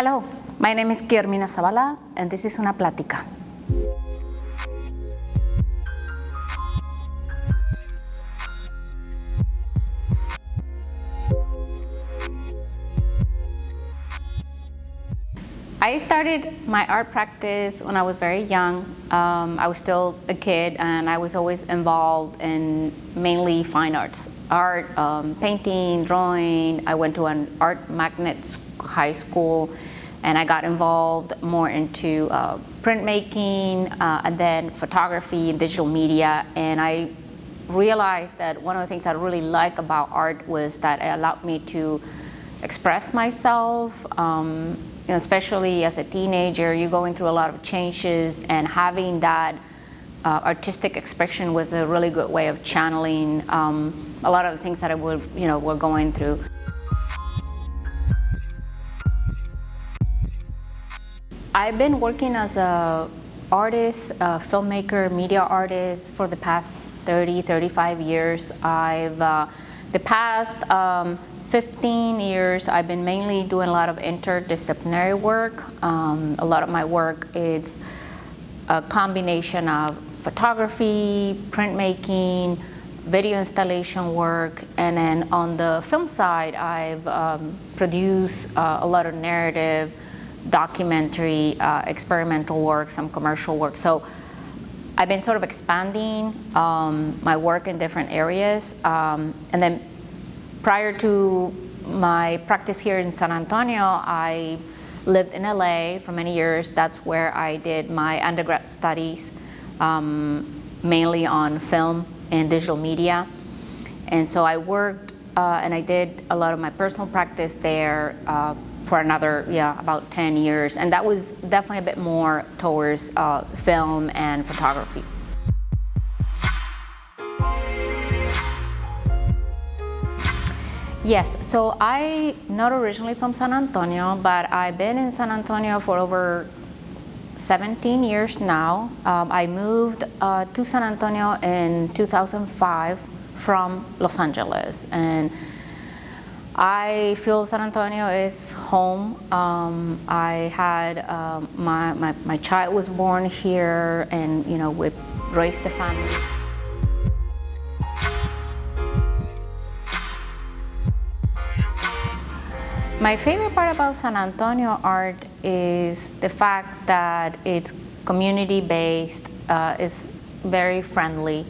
Hello, my name is Guillermina Zabala, and this is Una Plática. I started my art practice when I was very young. I was still a kid, and I was always involved in mainly fine arts. Art, painting, drawing. I went to an art magnet high school, and I got involved more into printmaking, and then photography and digital media. And I realized that one of the things I really like about art was that it allowed me to express myself. Especially as a teenager, you're going through a lot of changes, and having that artistic expression was a really good way of channeling a lot of the things that I were going through. I've been working as an artist, filmmaker, media artist for the past 35 years. The past 15 years, I've been mainly doing a lot of interdisciplinary work. A lot of my work is a combination of photography, printmaking, video installation work, and then on the film side, I've produced a lot of narrative, documentary, experimental work, some commercial work. So I've been sort of expanding my work in different areas. And then prior to my practice here in San Antonio, I lived in LA for many years. That's where I did my undergrad studies, mainly on film and digital media. And so I worked and I did a lot of my personal practice there for another, about 10 years. And that was definitely a bit more towards film and photography. Yes, so I'm not originally from San Antonio, but I've been in San Antonio for over 17 years now. I moved to San Antonio in 2005 from Los Angeles, and I feel San Antonio is home. I had my child was born here, and we raised the family. My favorite part about San Antonio art is the fact that it's community-based, is very friendly.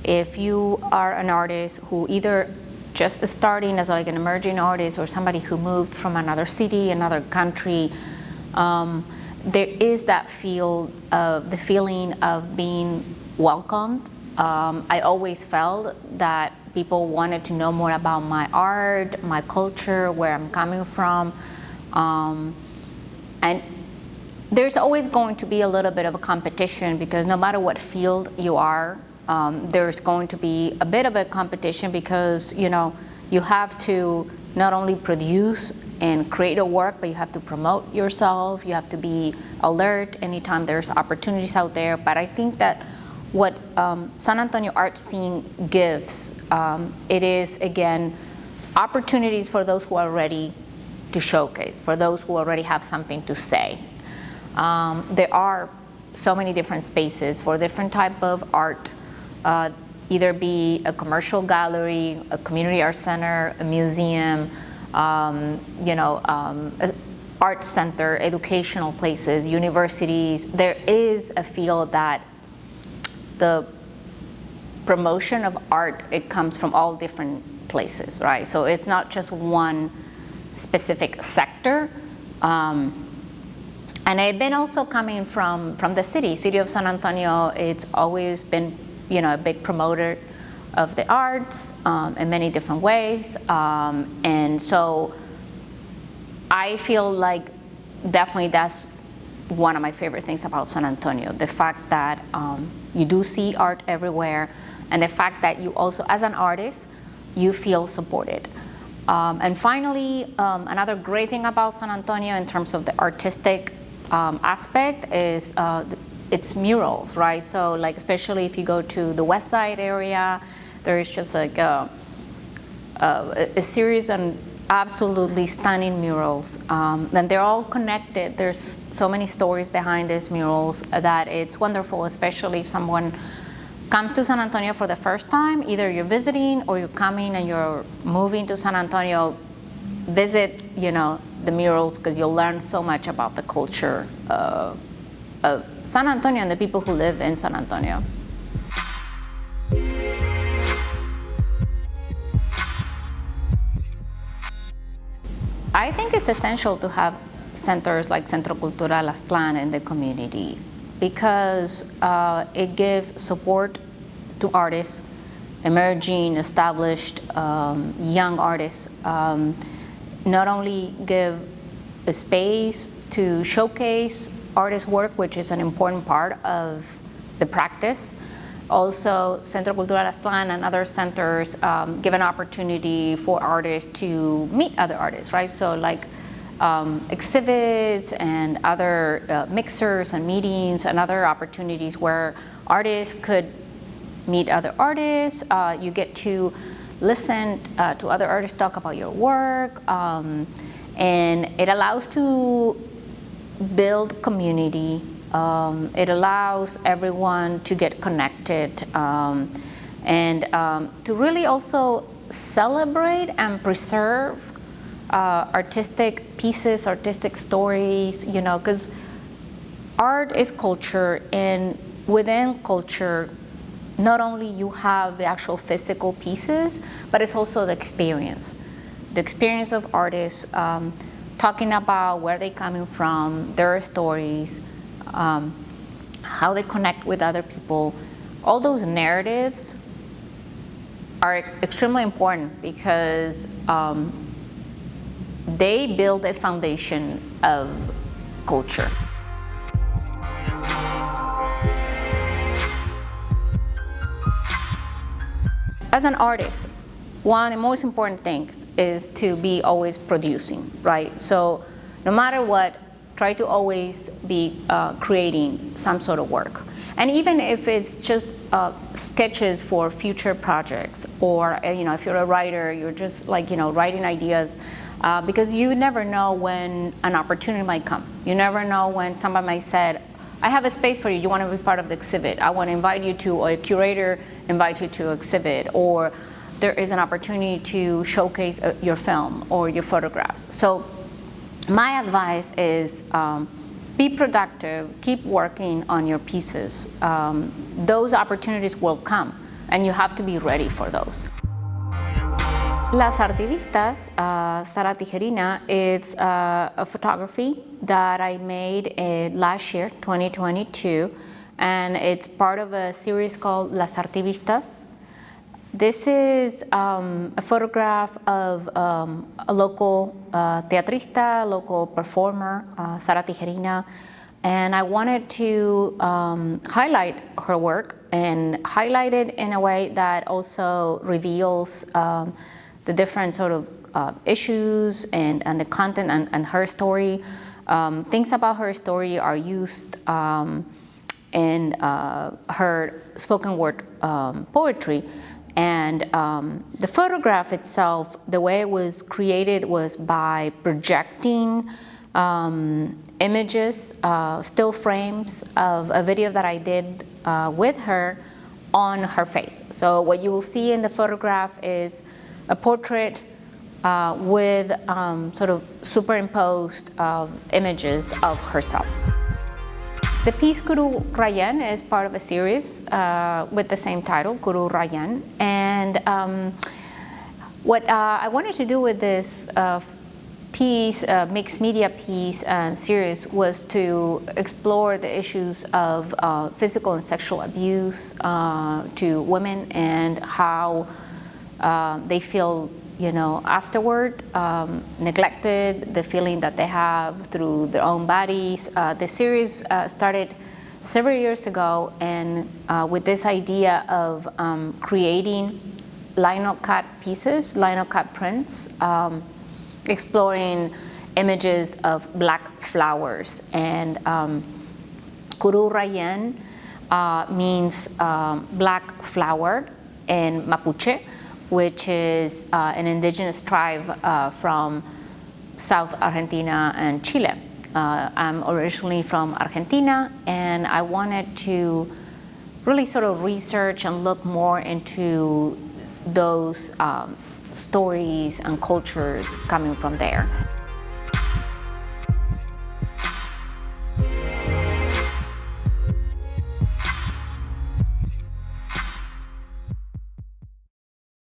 If you are an artist who either just starting as like an emerging artist or somebody who moved from another city, another country, there is that the feeling of being welcomed. I always felt that people wanted to know more about my art, my culture, where I'm coming from. And there's always going to be a little bit of a competition, because no matter what field you are, there's going to be a bit of a competition, because you have to not only produce and create a work, but you have to promote yourself. You have to be alert anytime there's opportunities out there. But I think that what San Antonio art scene gives, it is, again, opportunities for those who are ready to showcase, for those who already have something to say. There are so many different spaces for different type of art, either be a commercial gallery, a community art center, a museum, art center, educational places, universities. There is a field that the promotion of art, it comes from all different places, right? So it's not just one specific sector. And I've been also coming from the city of San Antonio. It's always been, a big promoter of the arts in many different ways. And so I feel like definitely that's one of my favorite things about San Antonio, the fact that you do see art everywhere, and the fact that you also, as an artist, you feel supported. And finally, another great thing about San Antonio in terms of the artistic aspect is its murals, right? So like, especially if you go to the West Side area, there is just like a series of absolutely stunning murals. And they're all connected. There's so many stories behind these murals that it's wonderful, especially if someone comes to San Antonio for the first time. Either you're visiting or you're coming and you're moving to San Antonio. Visit, the murals, because you'll learn so much about the culture of San Antonio and the people who live in San Antonio. I think it's essential to have centers like Centro Aztlan in the community, because it gives support to artists, emerging, established, young artists. Not only give a space to showcase artists' work, which is an important part of the practice. Also, Centro Aztlan and other centers give an opportunity for artists to meet other artists, right? So like exhibits and other mixers and meetings and other opportunities where artists could meet other artists. You get to listen to other artists talk about your work, and it allows to build community. It allows everyone to get connected, and to really also celebrate and preserve artistic pieces, artistic stories, because art is culture, and within culture, not only you have the actual physical pieces, but it's also the experience of artists, talking about where they're coming from, their stories, how they connect with other people. All those narratives are extremely important because they build a foundation of culture. As an artist, one of the most important things is to be always producing, right? So no matter what, try to always be creating some sort of work. And even if it's just sketches for future projects, or if you're a writer, you're just writing ideas, because you never know when an opportunity might come. You never know when somebody might say, I have a space for you, you want to be part of the exhibit. I want to invite you to, or a curator invites you to exhibit, or there is an opportunity to showcase your film or your photographs. So my advice is be productive, keep working on your pieces. Those opportunities will come, and you have to be ready for those. Las Artivistas, Sara Tijerina, it's a photography that I made last year, 2022, and it's part of a series called Las Artivistas. This is a photograph of a local teatrista, local performer, Sara Tijerina, and I wanted to highlight her work and highlight it in a way that also reveals the different sort of issues and the content and her story. Things about her story are used in her spoken word poetry. And the photograph itself, the way it was created was by projecting images, still frames of a video that I did with her on her face. So what you will see in the photograph is a portrait with sort of superimposed images of herself. The piece Kuru Rayan is part of a series with the same title, Kuru Rayan. And what I wanted to do with this piece, mixed media piece and series, was to explore the issues of physical and sexual abuse to women and how they feel, afterward, neglected, the feeling that they have through their own bodies. The series started several years ago, and with this idea of creating lino cut pieces, lino cut prints, exploring images of black flowers. And Kuru Rayan means black flower in Mapuche, which is an indigenous tribe from South Argentina and Chile. I'm originally from Argentina, and I wanted to really sort of research and look more into those stories and cultures coming from there.